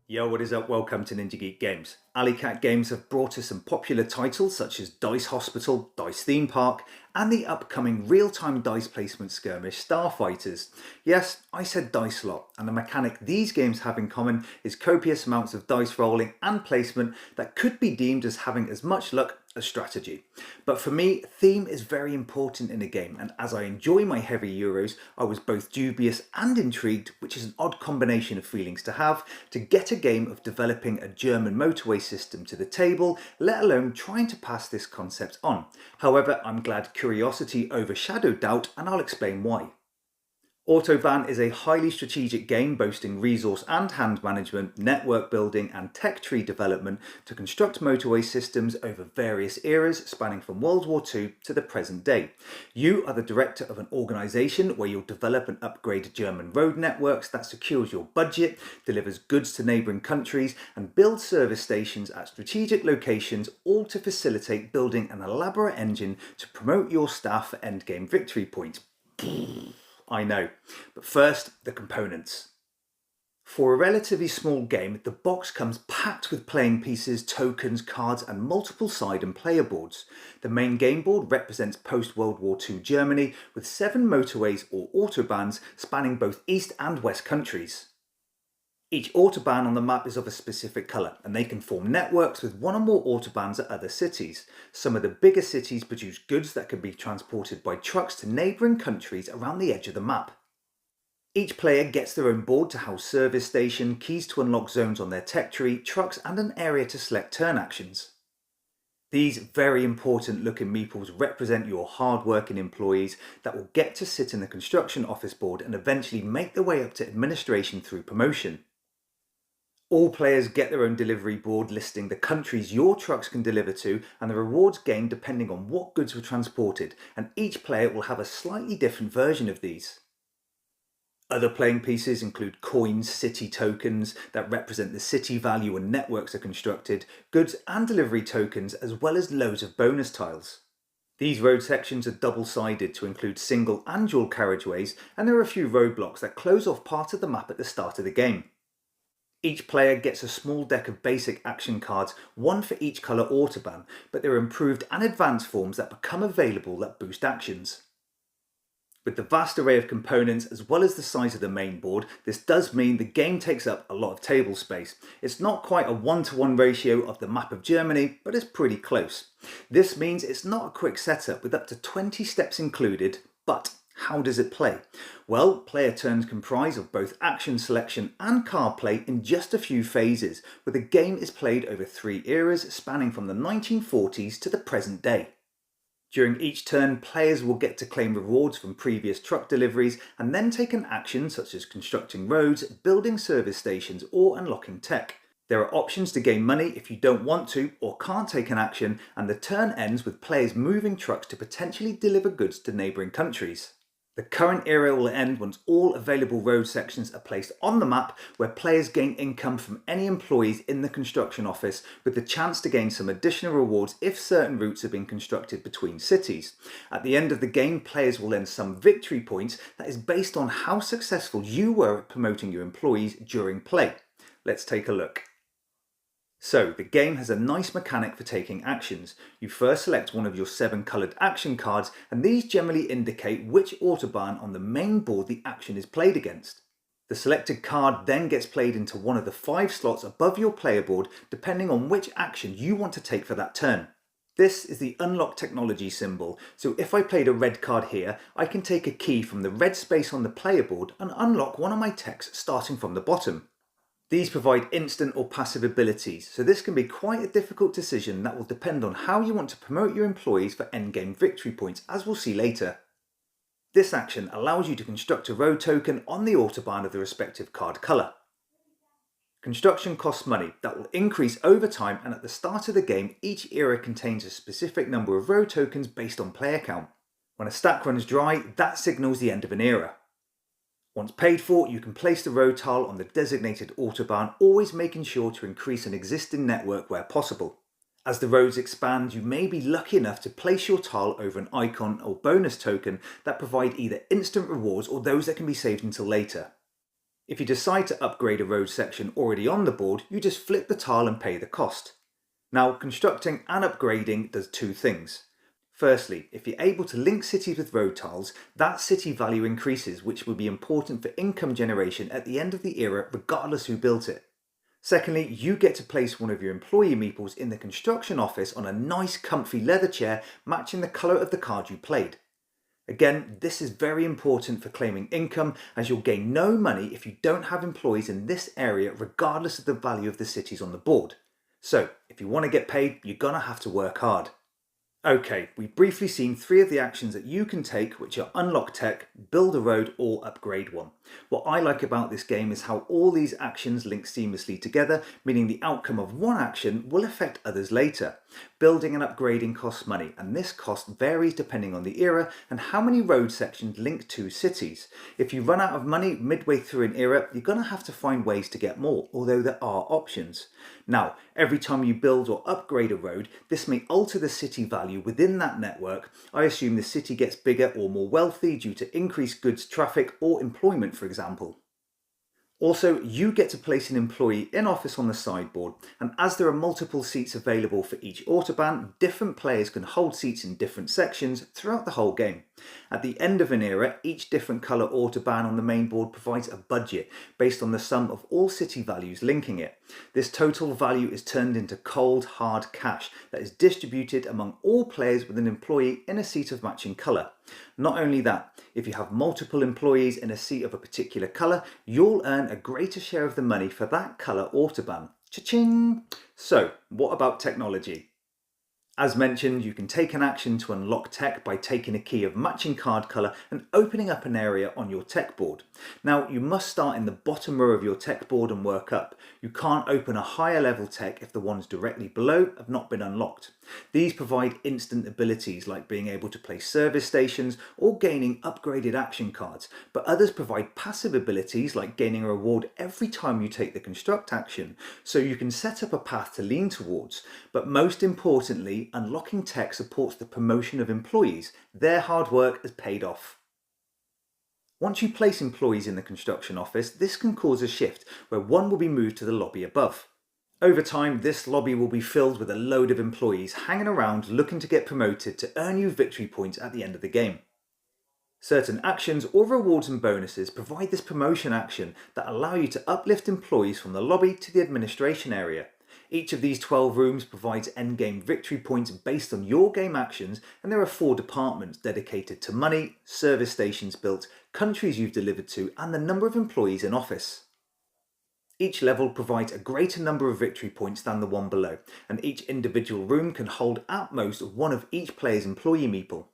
Yo, what is up? Welcome to Ninja Geek Games. Alley Cat Games have brought us some popular titles such as Dice Hospital, Dice Theme Park, and the upcoming real-time dice placement skirmish Starfighters. Yes, I said dice a lot, and the mechanic these games have in common is copious amounts of dice rolling and placement that could be deemed as having as much luck as strategy. But for me, theme is very important in a game, and as I enjoy my heavy Euros, I was both dubious and intrigued, which is an odd combination of feelings to have, to get a game of developing a German motorway system to the table, let alone trying to pass this concept on. However, I'm glad curiosity overshadowed doubt, and I'll explain why. Autobahn is a highly strategic game boasting resource and hand management, network building and tech tree development to construct motorway systems over various eras spanning from World War II to the present day. You are the director of an organisation where you'll develop and upgrade German road networks that secures your budget, delivers goods to neighbouring countries and builds service stations at strategic locations, all to facilitate building an elaborate engine to promote your staff for endgame victory points. I know, but first, the components. For a relatively small game, the box comes packed with playing pieces, tokens, cards and multiple side and player boards. The main game board represents post-World War II Germany with 7 motorways or autobahns spanning both east and west countries. Each autobahn on the map is of a specific colour, and they can form networks with one or more autobahns at other cities. Some of the bigger cities produce goods that can be transported by trucks to neighbouring countries around the edge of the map. Each player gets their own board to house service station, keys to unlock zones on their tech tree, trucks and an area to select turn actions. These very important looking meeples represent your hard-working employees that will get to sit in the construction office board and eventually make their way up to administration through promotion. All players get their own delivery board listing the countries your trucks can deliver to and the rewards gained depending on what goods were transported, and each player will have a slightly different version of these. Other playing pieces include coins, city tokens that represent the city value and networks are constructed, goods and delivery tokens, as well as loads of bonus tiles. These road sections are double-sided to include single and dual carriageways, and there are a few roadblocks that close off part of the map at the start of the game. Each player gets a small deck of basic action cards, one for each colour autobahn, but there are improved and advanced forms that become available that boost actions. With the vast array of components as well as the size of the main board, this does mean the game takes up a lot of table space. It's not quite a 1-to-1 ratio of the map of Germany, but it's pretty close. This means it's not a quick setup with up to 20 steps included, but how does it play? Well, player turns comprise of both action selection and card play in just a few phases, where the game is played over 3 eras spanning from the 1940s to the present day. During each turn, players will get to claim rewards from previous truck deliveries and then take an action such as constructing roads, building service stations or unlocking tech. There are options to gain money if you don't want to or can't take an action, and the turn ends with players moving trucks to potentially deliver goods to neighbouring countries. The current era will end once all available road sections are placed on the map, where players gain income from any employees in the construction office, with the chance to gain some additional rewards if certain routes have been constructed between cities. At the end of the game, players will earn some victory points that is based on how successful you were at promoting your employees during play. Let's take a look. So, the game has a nice mechanic for taking actions. You first select one of your 7 coloured action cards, and these generally indicate which autobahn on the main board the action is played against. The selected card then gets played into one of the 5 slots above your player board, depending on which action you want to take for that turn. This is the unlock technology symbol, so if I played a red card here, I can take a key from the red space on the player board and unlock one of my techs starting from the bottom. These provide instant or passive abilities, so this can be quite a difficult decision that will depend on how you want to promote your employees for endgame victory points, as we'll see later. This action allows you to construct a road token on the autobahn of the respective card colour. Construction costs money that will increase over time, and at the start of the game each era contains a specific number of road tokens based on player count. When a stack runs dry, that signals the end of an era. Once paid for, you can place the road tile on the designated Autobahn, always making sure to increase an existing network where possible. As the roads expand, you may be lucky enough to place your tile over an icon or bonus token that provide either instant rewards or those that can be saved until later. If you decide to upgrade a road section already on the board, you just flip the tile and pay the cost. Now, constructing and upgrading does two things. Firstly, if you're able to link cities with road tiles, that city value increases, which will be important for income generation at the end of the era regardless who built it. Secondly, you get to place one of your employee meeples in the construction office on a nice comfy leather chair matching the colour of the card you played. Again, this is very important for claiming income, as you'll gain no money if you don't have employees in this area regardless of the value of the cities on the board. So, if you want to get paid, you're gonna have to work hard. Okay, we've briefly seen three of the actions that you can take, which are unlock tech, build a road, or upgrade one. What I like about this game is how all these actions link seamlessly together, meaning the outcome of one action will affect others later. Building and upgrading costs money, and this cost varies depending on the era and how many road sections link to cities. If you run out of money midway through an era, you're going to have to find ways to get more, although there are options. Now, every time you build or upgrade a road, this may alter the city value within that network. I assume the city gets bigger or more wealthy due to increased goods traffic or employment, for example. Also, you get to place an employee in office on the sideboard, and as there are multiple seats available for each Autobahn, different players can hold seats in different sections throughout the whole game. At the end of an era, each different colour Autobahn on the main board provides a budget based on the sum of all city values linking it. This total value is turned into cold, hard cash that is distributed among all players with an employee in a seat of matching colour. Not only that, if you have multiple employees in a seat of a particular colour, you'll earn a greater share of the money for that colour Autobahn. Cha-ching! So, what about technology? As mentioned, you can take an action to unlock tech by taking a key of matching card colour and opening up an area on your tech board. Now, you must start in the bottom row of your tech board and work up. You can't open a higher level tech if the ones directly below have not been unlocked. These provide instant abilities like being able to place service stations or gaining upgraded action cards, but others provide passive abilities like gaining a reward every time you take the construct action, so you can set up a path to lean towards. But most importantly, unlocking tech supports the promotion of employees. Their hard work has paid off. Once you place employees in the construction office, this can cause a shift where one will be moved to the lobby above. Over time, this lobby will be filled with a load of employees hanging around looking to get promoted to earn you victory points at the end of the game. Certain actions or rewards and bonuses provide this promotion action that allow you to uplift employees from the lobby to the administration area. Each of these 12 rooms provides endgame victory points based on your game actions, and there are 4 departments dedicated to money, service stations built, countries you've delivered to, and the number of employees in office. Each level provides a greater number of victory points than the one below, and each individual room can hold at most one of each player's employee meeple.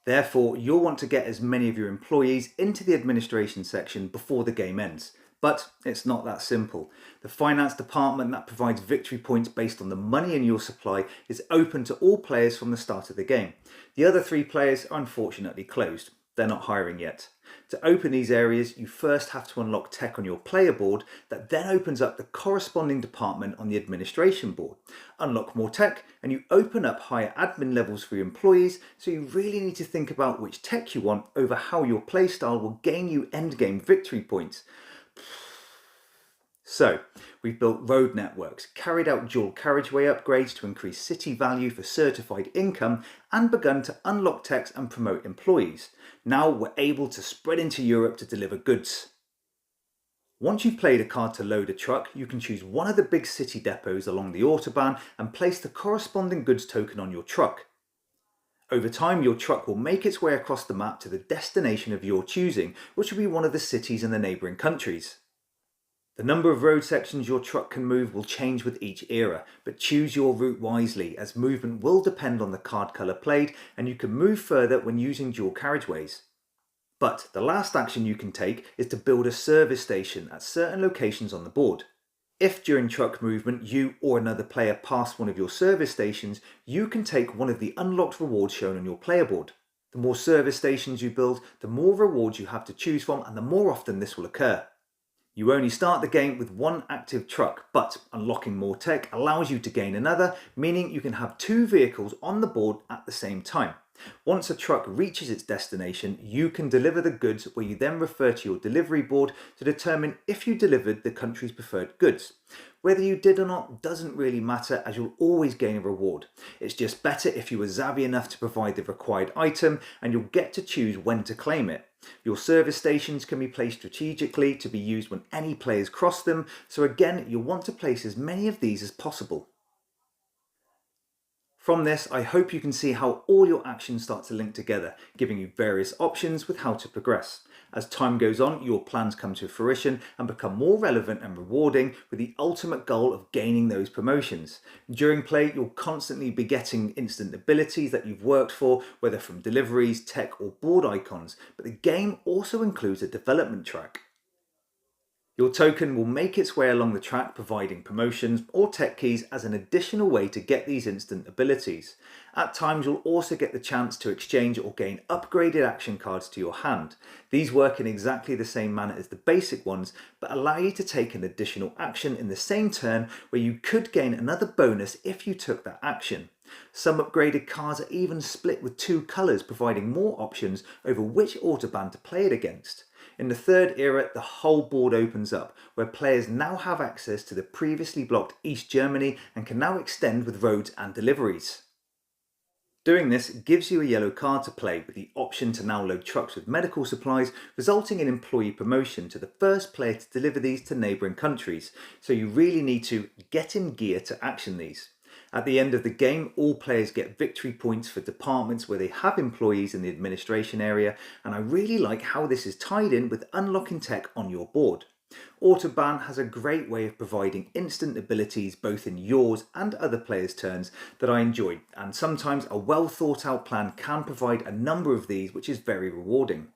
Therefore, you'll want to get as many of your employees into the administration section before the game ends. But it's not that simple. The finance department that provides victory points based on the money in your supply is open to all players from the start of the game. The other 3 players are unfortunately closed. They're not hiring yet. To open these areas, you first have to unlock tech on your player board that then opens up the corresponding department on the administration board. Unlock more tech and you open up higher admin levels for your employees, so you really need to think about which tech you want over how your playstyle will gain you endgame victory points. So, we've built road networks, carried out dual carriageway upgrades to increase city value for certified income, and begun to unlock techs and promote employees. Now we're able to spread into Europe to deliver goods. Once you've played a card to load a truck, you can choose one of the big city depots along the Autobahn and place the corresponding goods token on your truck. Over time, your truck will make its way across the map to the destination of your choosing, which will be one of the cities in the neighbouring countries. The number of road sections your truck can move will change with each era, but choose your route wisely, as movement will depend on the card colour played, and you can move further when using dual carriageways. But the last action you can take is to build a service station at certain locations on the board. If during truck movement you or another player pass one of your service stations, you can take one of the unlocked rewards shown on your player board. The more service stations you build, the more rewards you have to choose from, and the more often this will occur. You only start the game with one active truck, but unlocking more tech allows you to gain another, meaning you can have two vehicles on the board at the same time. Once a truck reaches its destination, you can deliver the goods, where you then refer to your delivery board to determine if you delivered the country's preferred goods. Whether you did or not doesn't really matter, as you'll always gain a reward. It's just better if you were savvy enough to provide the required item, and you'll get to choose when to claim it. Your service stations can be placed strategically to be used when any players cross them, so again, you'll want to place as many of these as possible. From this, I hope you can see how all your actions start to link together, giving you various options with how to progress. As time goes on, your plans come to fruition and become more relevant and rewarding, with the ultimate goal of gaining those promotions. During play, you'll constantly be getting instant abilities that you've worked for, whether from deliveries, tech or board icons, but the game also includes a development track. Your token will make its way along the track, providing promotions or tech keys as an additional way to get these instant abilities. At times, you'll also get the chance to exchange or gain upgraded action cards to your hand. These work in exactly the same manner as the basic ones, but allow you to take an additional action in the same turn, where you could gain another bonus if you took that action. Some upgraded cards are even split with two colours, providing more options over which Autobahn to play it against. In the third era, the whole board opens up, where players now have access to the previously blocked East Germany and can now extend with roads and deliveries. Doing this gives you a yellow card to play, with the option to now load trucks with medical supplies, resulting in employee promotion to the first player to deliver these to neighbouring countries, so you really need to get in gear to action these. At the end of the game, all players get victory points for departments where they have employees in the administration area, and I really like how this is tied in with unlocking tech on your board. Autobahn has a great way of providing instant abilities both in yours and other players' turns that I enjoy, and sometimes a well thought out plan can provide a number of these, which is very rewarding.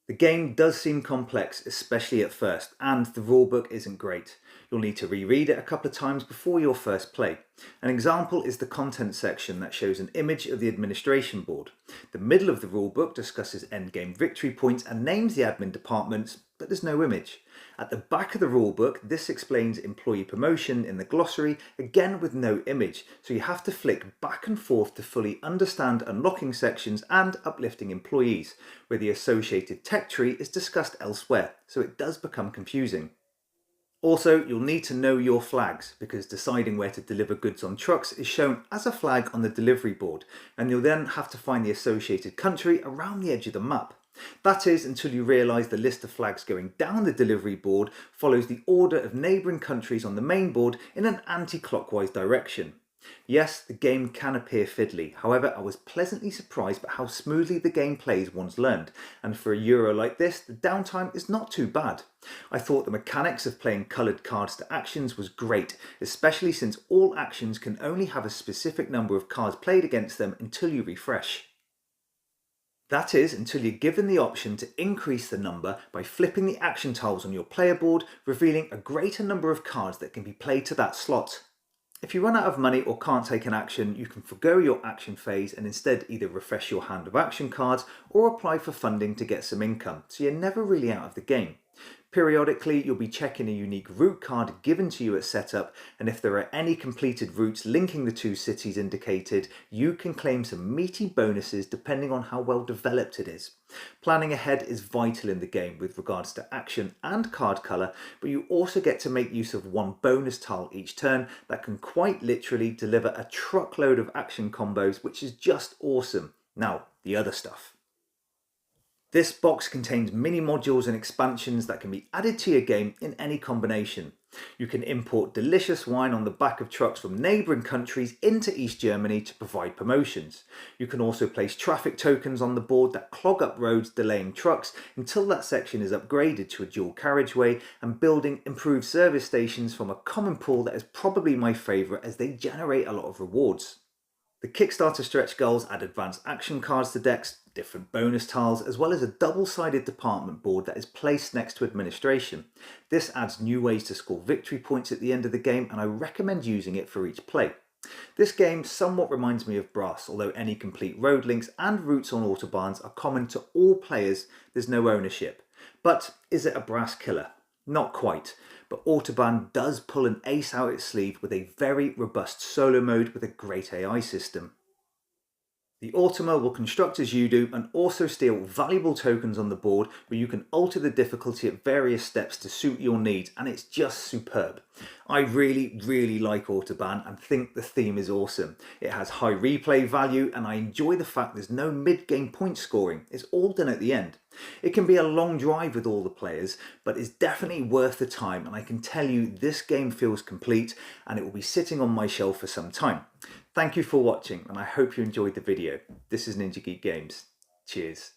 The game does seem complex, especially at first, and the rulebook isn't great. You'll need to reread it a couple of times before your first play. An example is the content section that shows an image of the administration board. The middle of the rulebook discusses endgame victory points and names the admin departments, but there's no image. At the back of the rulebook, this explains employee promotion in the glossary, again with no image, so you have to flick back and forth to fully understand unlocking sections and uplifting employees, where the associated tech tree is discussed elsewhere, so it does become confusing. Also, you'll need to know your flags, because deciding where to deliver goods on trucks is shown as a flag on the delivery board, and you'll then have to find the associated country around the edge of the map. That is, until you realise the list of flags going down the delivery board follows the order of neighbouring countries on the main board in an anti-clockwise direction. Yes, the game can appear fiddly, however I was pleasantly surprised by how smoothly the game plays once learned, and for a Euro like this, the downtime is not too bad. I thought the mechanics of playing coloured cards to actions was great, especially since all actions can only have a specific number of cards played against them until you refresh. That is, until you're given the option to increase the number by flipping the action tiles on your player board, revealing a greater number of cards that can be played to that slot. If you run out of money or can't take an action, you can forgo your action phase and instead either refresh your hand of action cards or apply for funding to get some income, so you're never really out of the game. Periodically, you'll be checking a unique route card given to you at setup, and if there are any completed routes linking the two cities indicated, you can claim some meaty bonuses depending on how well developed it is. Planning ahead is vital in the game with regards to action and card colour, but you also get to make use of one bonus tile each turn that can quite literally deliver a truckload of action combos, which is just awesome. Now, the other stuff. This box contains mini modules and expansions that can be added to your game in any combination. You can import delicious wine on the back of trucks from neighbouring countries into East Germany to provide promotions. You can also place traffic tokens on the board that clog up roads, delaying trucks until that section is upgraded to a dual carriageway, and building improved service stations from a common pool that is probably my favourite, as they generate a lot of rewards. The Kickstarter stretch goals add advanced action cards to decks, different bonus tiles, as well as a double-sided department board that is placed next to administration. This adds new ways to score victory points at the end of the game, and I recommend using it for each play. This game somewhat reminds me of Brass, although any complete road links and routes on Autobahns are common to all players, there's no ownership. But is it a Brass killer? Not quite, but Autobahn does pull an ace out its sleeve with a very robust solo mode with a great AI system. The Automa will construct as you do and also steal valuable tokens on the board where you can alter the difficulty at various steps to suit your needs, and it's just superb. I really like Autobahn and think the theme is awesome. It has high replay value and I enjoy the fact there's no mid-game point scoring, it's all done at the end. It can be a long drive with all the players, but it's definitely worth the time, and I can tell you this game feels complete and it will be sitting on my shelf for some time. Thank you for watching and I hope you enjoyed the video. This is Ninja Geek Games. Cheers.